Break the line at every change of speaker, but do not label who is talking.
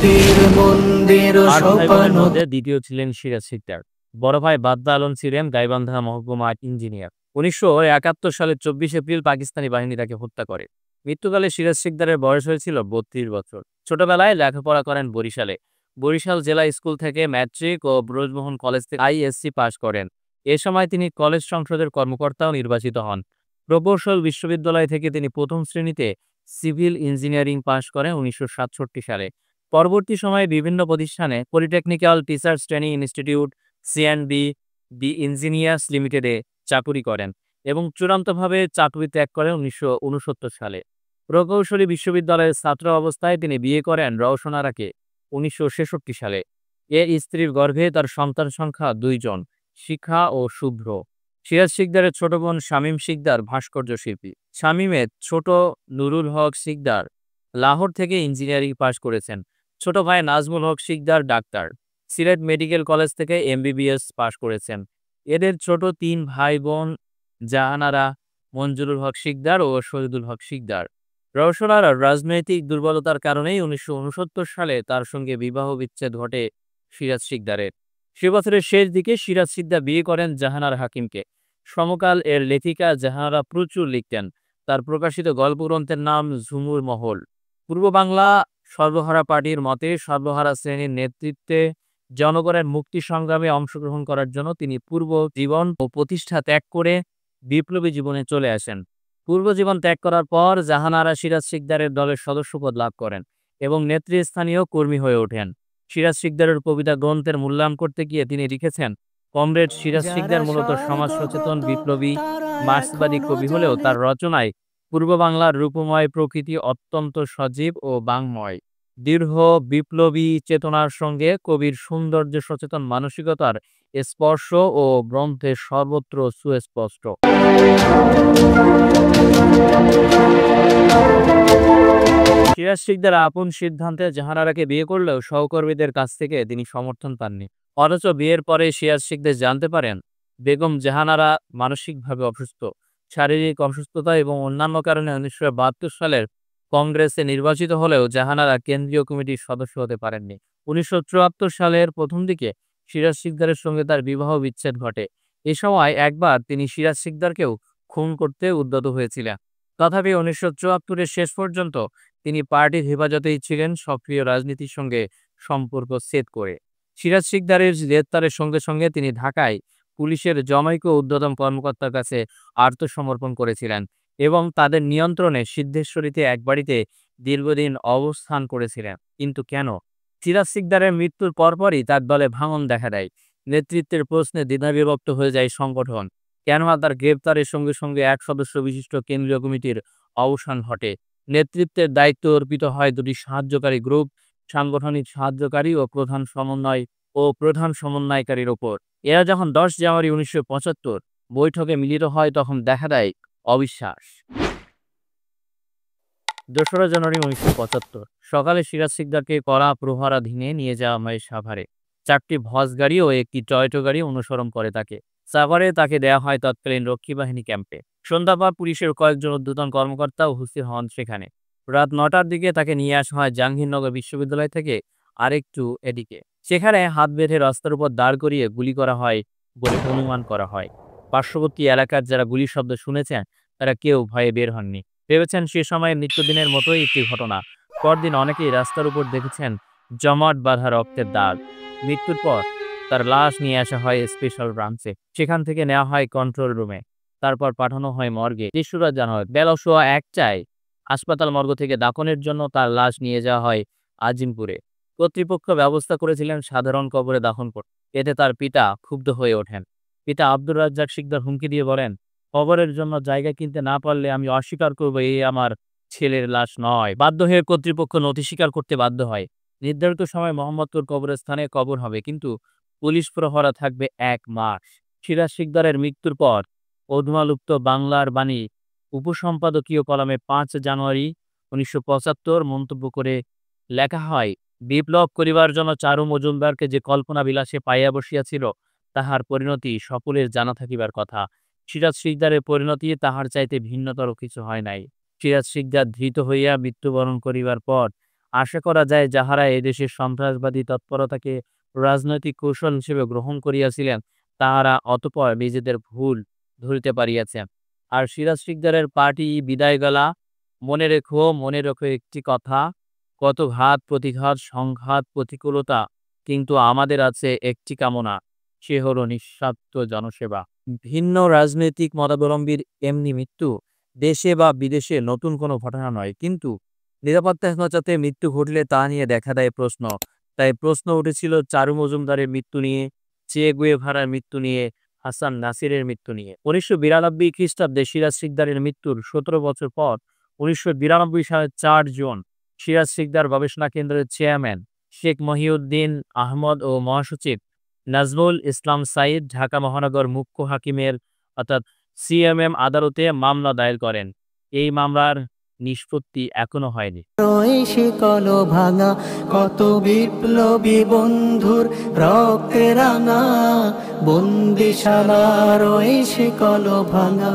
শক্তির মন্দির
আট ভাই বোনের
সোপান।
মধ্যে দ্বিতীয় ছিলেন সিরাজ শিকদার। বড় ভাই বাদদা আলম ছিলেন গাইবান্ধা মহকুমা ইঞ্জিনিয়ার। 1971 সালের 24 এপ্রিল পাকিস্তানি বাহিনী তাকে হত্যা করে। মৃত্যুকালে সিরাজ শিকদারের বয়স হয়েছিল 32 বছর। ছোটবেলায় লেখাপড়া করেন বরিশালে। বরিশাল জেলা স্কুল থেকে ম্যাট্রিক ও ব্রজমোহন কলেজ থেকে আইএসসি পাশ করেন। এ সময় তিনি কলেজ সংসদের কর্মকর্তাও নির্বাচিত হন। প্রকৌশল বিশ্ববিদ্যালয় থেকে তিনি প্রথম শ্রেণীতে সিভিল ইঞ্জিনিয়ারিং পাশ করেন 1967 সালে। পরবর্তী সময়ে বিভিন্ন প্রতিষ্ঠানে polytechnical teachers training institute, CNB, the engineers লিমিটেডে চাকুরি করেন এবং চূড়ান্তভাবে চাকরি ত্যাগ করেন 1969 সালে। প্রকৌশলী বিশ্ববিদ্যালয়ের ছাত্র অবস্থায় তিনি বিয়ে করেন রওশন আরাকে 1966 সালে। এ স্ত্রীর গর্ভে তার সন্তান সংখ্যা 2 জন, শিখা ও শুভ্র। সিরাজ শিকদারের ছোট বোন শামীম শিকদার ভাস্কর্য শিল্পী। শামীমের ছোট নুরুল হক শিকদার লাহোর থেকে ইঞ্জিনিয়ারিং পাশ করেছেন। ছোট ভাই নাজমুল হক শিকদার ডাক্তার। সিলেট মেডিকেল কলেজ থেকে এমবিবিএস পাশ করেছেন। এদের ছোট 3 ভাই বোন জাহানারা, মঞ্জুরুল হক শিকদার ও শহীদুল হক শিকদার। রওশন আরার রাজনৈতিক দুর্বলতার কারণেই 1969 সালে তার সঙ্গে বিবাহ বিচ্ছেদ ঘটে সিরাজ শিকদারের। সে বছরের শেষ দিকে সিরাজ শিকদার বিয়ে করেন জাহানারা হাকিমকে। সমকাল এর লেখিকা জাহানারা প্রচুর লিখতেন। তার প্রকাশিত গল্পগ্রন্থের নাম ঝুমুর মহল। পূর্ব বাংলা সর্বহারা পার্টির মতে সর্বহারা শ্রেণীর নেতৃত্বে জনগণের মুক্তি সংগ্রামে অংশগ্রহণ করার জন্য তিনি পূর্ব জীবন ও প্রতিষ্ঠা ত্যাগ করে বিপ্লবী জীবনে চলে আসেন। পূর্ব জীবন ত্যাগ করার পর জাহানারা সিরাজ শিকদারের দলের সদস্যপদ লাভ করেন এবং নেতৃস্থানীয় কর্মী হয়ে ওঠেন। সিরাজ শিকদারের কবিতা গ্রন্থের মূল্যায়ন করতে গিয়ে তিনি লিখেছেন, কমরেড সিরাজ
যারা
শিকদার মূলত সমাজ সচেতন
সর্বজ্ঞ
বিপ্লবী
তারা
মার্ক্সবাদী
এখনো
কবি হলেও
জানে।
তার রচনায় পূর্ব বাংলার রূপময় প্রকৃতি অত্যন্ত সজীব ও বাংময়। দীর্ঘ বিপ্লবী চেতনার সঙ্গে কবির সৌন্দর্য সচেতন মানসিকতার স্পর্শ ও গ্রন্থে সর্বত্র সুস্পষ্ট। সিরাজ শিকদার আপন সিদ্ধান্তে জাহানারাকে বিয়ে করলেও সহকর্মীদের কাছ থেকে তিনি সমর্থন পাননি। অথচ বিয়ের পরে সিরাজ শিকদার জানতে পারেন বেগম জাহানারা মানসিকভাবে অসুস্থ। শারীরিক অসুস্থতা এবং অন্যান্য কারণে 1972 সালের কংগ্রেসে নির্বাচিত হলেও জাহানারা কেন্দ্রীয় কমিটির সদস্য হতে পারেননি। 1974 সালের প্রথম দিকে সিরাজ শিকদারের সঙ্গে তার বিবাহ বিচ্ছেদ ঘটে। এ সময় একবার তিনি সিরাজ শিকদারকেও খুন করতে উদ্যত হয়েছিলেন। তথাপি 1974-এর শেষ পর্যন্ত তিনি পার্টির হেফাজতেই ছিলেন, সক্রিয় রাজনীতির সঙ্গে সম্পর্ক ছেদ করে। সিরাজ শিকদারের গ্রেপ্তারের সঙ্গে সঙ্গে তিনি ঢাকায় পুলিশের জনৈক ঊর্ধ্বতন কর্মকর্তার কাছে আত্মসমর্পণ করেছিলেন এবং তাদের নিয়ন্ত্রণে সিদ্ধেশ্বরীতে এক বাড়িতে দীর্ঘদিন অবস্থান করেছিলেন। কিন্তু কেন? সিরাজ শিকদারের মৃত্যুর পরপরই তার দলে ভাঙন দেখা দেয়। নেতৃত্বের প্রশ্নে দ্বিধাবিভক্ত হয়ে যায় সংগঠন। কেননা তার গ্রেপ্তারের সঙ্গে সঙ্গে এক সদস্য বিশিষ্ট কেন্দ্রীয় কমিটির অবসান ঘটে। নেতৃত্বের দায়িত্ব অর্পিত হয় দুটি সাহায্যকারী গ্রুপ, সাংগঠনিক সাহায্যকারী ও প্রধান সমন্বয়কারীর ওপর। এরা যখন 10 জানুয়ারি 1975 বৈঠকে মিলিত হয় তখন দেখা দেয় অবিশ্বাস। 2রা জানুয়ারি 1975 সকালে সিরাজ শিকদারকে কড়া প্রহরাধীনে নিয়ে যাওয়া হয় সাভারে। 4টি ভস গাড়ি ও একটি টয়োটা গাড়ি অনুসরণ করে তাকে। সাভারে তাকে দেওয়া হয় তৎকালীন রক্ষী বাহিনী ক্যাম্পে। সন্ধ্যা পর পুলিশের কয়েকজন ঊর্ধ্বতন কর্মকর্তা উপস্থিত হন সেখানে। রাত 9টার দিকে তাকে নিয়ে আসা হয় জাহাঙ্গীরনগর বিশ্ববিদ্যালয় থেকে আরেকটু এদিকে। সেখানে হাত বেঁধে রাস্তার উপর দাঁড় করিয়ে গুলি করা হয় বলে অনুমান করা হয়। পার্শ্ববর্তী এলাকার যারা গুলির শব্দ শুনেছেন তারা কেউ ভয়ে বের হননি। ভেবেছেন সে সময়ের নিত্যদিনের মতোই একটি ঘটনা। পরদিন অনেকেই রাস্তার উপর দেখেছেন জমাট বাঁধা রক্তের দাগ। মৃত্যুর পর তার লাশ নিয়ে আসা হয় স্পেশাল ব্রাঞ্চে। সেখান থেকে নেওয়া হয় কন্ট্রোল রুমে। তারপর পাঠানো হয় মর্গে। 3রা জানুয়ারি বেলা 1:15টায় হাসপাতাল মর্গ থেকে দাফনের জন্য তার লাশ নিয়ে যাওয়া হয় আজিমপুরে। কর্তৃপক্ষ ব্যবস্থা করেছিলেন সাধারণ কবরে দাফন করতে। এতে তার পিতা ক্ষুব্ধ হয়ে ওঠেন। পিতা আব্দুর রাজ্জাক শিকদার হুমকি দিয়ে বলেন, কবরের জন্য জায়গা কিনতে না পারলে আমি অস্বীকার করব এই আমার ছেলের লাশ নয়। বাধ্য হয়ে কর্তৃপক্ষ নথি স্বীকার করতে বাধ্য হয়। নির্ধারিত সময় মোহাম্মদপুর কবরস্থানে কবর হবে, কিন্তু পুলিশ প্রহরা থাকবে 1 মাস। সিরাজ শিকদারের মৃত্যুর পর অধুমালুপ্ত বাংলার বাণী উপসম্পাদকীয় কলামে 5 জানুয়ারি 1975 মন্তব্য করে লেখা হয়, বিপ্লব করিবার জন্য চারু মজুমদারকে যে কল্পনা বিলাসে পাইয়া বসিয়াছিল তাহার পরিণতি সকলের জানা থাকিবার কথা। সিরাজ শিকদারের পরিণতি তাহার চাইতে ভিন্নতর কিছু হয় নাই। সিরাজ শিকদার ধৃত হইয়া মৃত্যুবরণ করিবার পর আশা করা যায় যাহারা এদেশের সন্ত্রাসবাদী তৎপরতাকে রাজনৈতিক কৌশল হিসেবে গ্রহণ করিয়াছিলেন, তাহারা অতঃপর নিজেদের ভুল ধরিতে পারিয়াছেন। আর সিরাজ শিকদারের পার্টি বিদায় গেলা, মনে রেখো একটি কথা, কত ঘাত প্রতিঘাত সংঘাত প্রতিকূলতা, কিন্তু আমাদের আছে একটি কামনা, সে হলো নিঃস্বার্থ জনসেবা। ভিন্ন রাজনৈতিক মতাবলম্বীর এমনি মৃত্যু দেশে বা বিদেশে নতুন কোনো ঘটনা নয়, কিন্তু নিরাপত্তাহীনতাতে মৃত্যু ঘটলে তা নিয়ে দেখা দেয় প্রশ্ন। তাই প্রশ্ন উঠেছিল চারু মজুমদারের মৃত্যু নিয়ে, চে গুয়েভারার মৃত্যু নিয়ে, হাসান নাসিরের মৃত্যু নিয়ে। ১৯৯২ খ্রিস্টাব্দে সিরাজ শিকদারের মৃত্যুর ১৭ বছর পর ১৯৯২ সালের ৪ জুন সিরাজ শিকদার গবেষণা কেন্দ্রের চেয়ারম্যান শেখ মহিউদ্দিন আহমদ ও মহাসচিব নাজমুল ইসলাম সাঈদ ঢাকা মহানগর মুখ্য হাকিমের অর্থাৎ সিএমএম আদালতে মামলা দায়ের করেন। এই মামলার নিষ্পত্তি এখনো হয়নি।
শিকল ভাঙা কত বিপ্লবী বন্ধুর রক্তে রাঙা, বন্দিশালার ওই শিকল ভাঙা।